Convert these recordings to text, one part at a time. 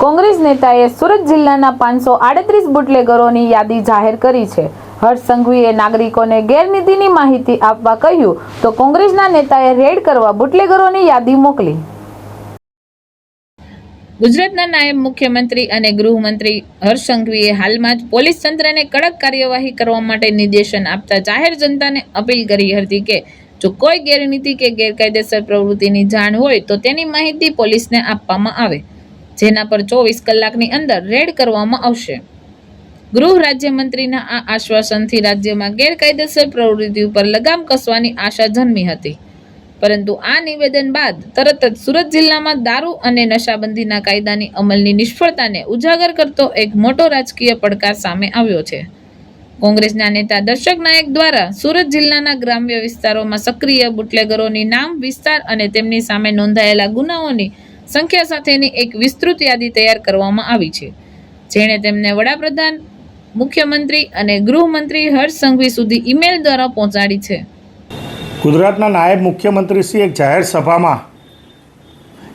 કોંગ્રેસ નેતાએ સુરત જિલ્લાના 538 બુટલેગરોની યાદી જાહેર કરી છે. હર્ષ સંઘવીએ નાગરિકોને ગેરરીતિની માહિતી આપવા કહ્યું તો કોંગ્રેસના નેતાએ રેડ કરવા બુટલેગરોની યાદી મોકલી. ગુજરાતના નાયબ મુખ્યમંત્રી અને ગૃહમંત્રી હર્ષ સંઘવીએ હાલમાં જ પોલીસ તંત્રને કડક કાર્યવાહી કરવા માટે નિર્દેશન આપતા જાહેર જનતાને અપીલ કરી હતી કે જો કોઈ ગેરરીતિ કે ગેરકાયદેસર પ્રવૃત્તિની જાણ હોય તો તેની માહિતી પોલીસને આપવામાં આવે, જેના પર 24 કલાકની અંદર રેડ કરવામાં આવશે. ગૃહ રાજ્યમંત્રીના આ આશ્વાસનથી રાજ્યમાં ગેરકાયદેસર પ્રવૃત્તિ ઉપર લગામ કસવાની આશા જન્મી હતી, પરંતુ આ નિવેદન બાદ તરત જ સુરત જિલ્લામાં દારૂ અને નશાબંધીના કાયદાની અમલની નિષ્ફળતાને ઉજાગર કરતો એક મોટો રાજકીય પડકાર સામે આવ્યો છે. કોંગ્રેસના નેતા દર્શક નાયક દ્વારા સુરત જિલ્લાના ગ્રામ્ય વિસ્તારોમાં સક્રિય બુટલેગરોની નામ, વિસ્તાર અને તેમની સામે નોંધાયેલા ગુનાઓની સંખ્યા સાથેની એક વિસ્તૃત યાદી તૈયાર કરવામાં આવી છે, જેણે તેમને વડાપ્રધાન, મુખ્યમંત્રી અને ગૃહમંત્રી હર્ષ સંઘવી સુધી ઈમેલ દ્વારા પહોંચાડી છે. ગુજરાતના નાયબ મુખ્યમંત્રીશ્રી એક જાહેર સભામાં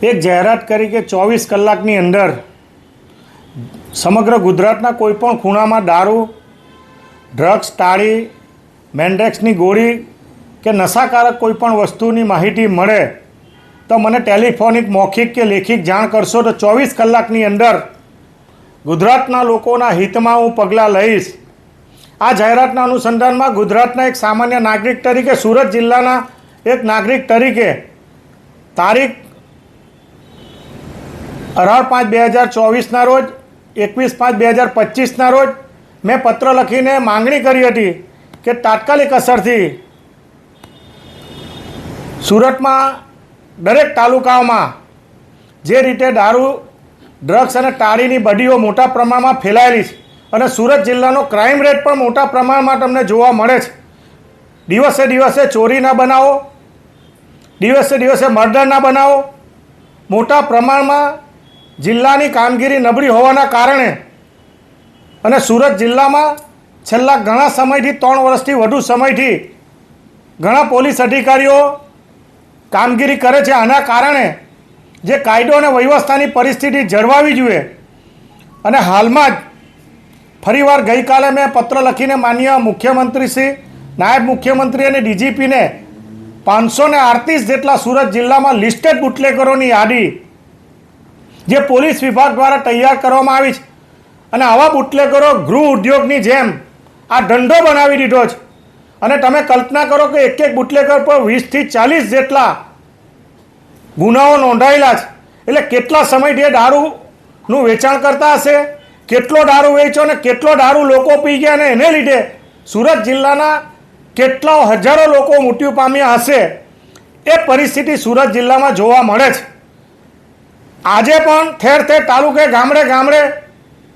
એક જાહેરાત કરી કે 24 કલાકની અંદર સમગ્ર ગુજરાતના કોઈપણ ખૂણામાં દારૂ, ડ્રગ્સ, તાળી, મેન્ડેક્સની ગોળી કે નશાકારક કોઈપણ વસ્તુની માહિતી મળે તો મને ટેલિફોનિક, મૌખિક કે લેખિત જાણ કરશો તો 24 કલાકની અંદર ગુજરાતના લોકોના હિતમાં હું પગલાં લઈશ. આ જાહેરાતના અનુસંધાનમાં ગુજરાતના એક સામાન્ય નાગરિક તરીકે, સુરત જિલ્લાના એક નાગરિક તરીકે તારીખ 18/5/2024ના રોજ, 21/5/2025ના રોજ મેં પત્ર લખીને માંગણી કરી હતી કે તાત્કાલિક અસરથી સુરતમાં દરેક તાલુકાઓમાં જે રીતે દારૂ, ડ્રગ્સ અને તાળીની બડીઓ મોટા પ્રમાણમાં ફેલાયેલી છે અને સુરત જિલ્લાનો ક્રાઇમ રેટ પણ મોટા પ્રમાણમાં તમને જોવા મળે છે. દિવસે દિવસે ચોરીના બનાવો, દિવસે દિવસે મર્ડરના બનાવો મોટા પ્રમાણમાં જિલ્લાની કામગીરી નબળી હોવાના કારણે અને સુરત જિલ્લામાં છેલ્લા ઘણા સમયથી, 3 વર્ષથી વધુ સમયથી ઘણા પોલીસ અધિકારીઓ કામગીરી કરે છે. આના કારણે જે કાયદો અને વ્યવસ્થાની પરિસ્થિતિ જળવાવી જોઈએ અને હાલમાં જ ફરીવાર ગઈકાલે મેં પત્ર લખીને માનનીય મુખ્યમંત્રીશ્રી, નાયબ મુખ્યમંત્રી અને ડીજીપીને 538 જેટલા સુરત જિલ્લામાં લિસ્ટેડ બુટલેગરોની યાદી જે પોલીસ વિભાગ દ્વારા તૈયાર કરવામાં આવી છે અને આવા બુટલેગરો ગૃહ ઉદ્યોગની જેમ આ ધંધો બનાવી દીધો છે અને તમે કલ્પના કરો કે એક બુટલેગર પર 20થી 40 જેટલા ગુનાઓ નોંધાયેલા છે. એટલે કેટલા સમયથી દારૂનું વેચાણ કરતા હશે, કેટલો દારૂ વેચ્યો અને કેટલો દારૂ લોકો પી ગયા અને એને લીધે સુરત જિલ્લાના કેટલા હજારો લોકો મૃત્યુ પામ્યા હશે. એ પરિસ્થિતિ સુરત જિલ્લામાં જોવા મળે છે. આજે પણ ઠેર ઠેર તાલુકે, ગામડે ગામડે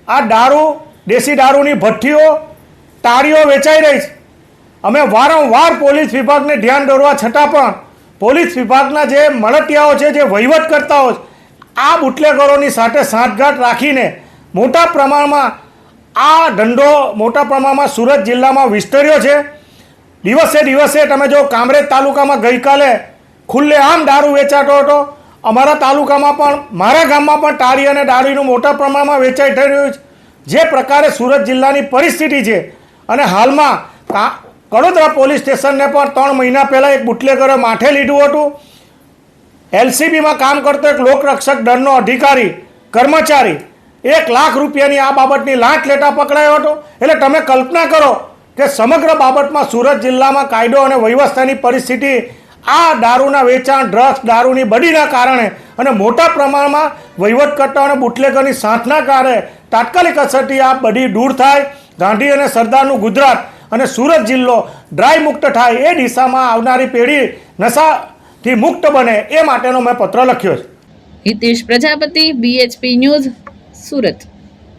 આ દારૂ, દેશી દારૂની ભઠ્ઠીઓ, તાળીઓ વેચાઈ રહી છે. અમે વારંવાર પોલીસ વિભાગને ધ્યાન દોરવા છતાં પણ પોલીસ વિભાગના જે મળતિયાઓ છે, જે વહીવટકર્તાઓ છે, આ બુટલેગરોની સાથે સાંઠગાંઠ રાખીને મોટા પ્રમાણમાં આ ધંધો મોટા પ્રમાણમાં સુરત જિલ્લામાં વિસ્તર્યો છે. દિવસે દિવસે તમે જો કામરેજ તાલુકામાં ગઈકાલે ખુલ્લેઆમ દારૂ વેચાતો હતો. અમારા તાલુકામાં પણ, મારા ગામમાં પણ તાળી અને દારૂનું મોટા પ્રમાણમાં વેચાઈ થઈ રહ્યું છે. જે પ્રકારે સુરત જિલ્લાની પરિસ્થિતિ છે અને હાલમાં કડોદરા પોલીસ સ્ટેશનને પણ 3 મહિના પહેલાં એક બુટલેગરે માથે લીધું હતું. LCBમાં કામ કરતો એક લોકરક્ષક દળનો અધિકારી, કર્મચારી 1 લાખ રૂપિયાની આ બાબતની લાંચ લેતા પકડાયો હતો. એટલે તમે કલ્પના કરો કે સમગ્ર બાબતમાં સુરત જિલ્લામાં કાયદો અને વ્યવસ્થાની પરિસ્થિતિ આ દારૂના વેચાણ, ડ્રગ્સ, દારૂની બડીના કારણે અને મોટા પ્રમાણમાં વહીવટકર્તાઓ અને બુટલેગરની સાંઠના કારણે તાત્કાલિક અસરથી આ બડી દૂર થાય, ગાંધી અને સરદારનું ગુજરાત અને સુરત જિલ્લો ડ્રાય મુક્ત થાય, એ દિશામાં આવનારી પેઢી નશાથી મુક્ત બને, એ માટેનો મેં પત્ર લખ્યો છે. Hitesh Prajapati, BHP news, Surat.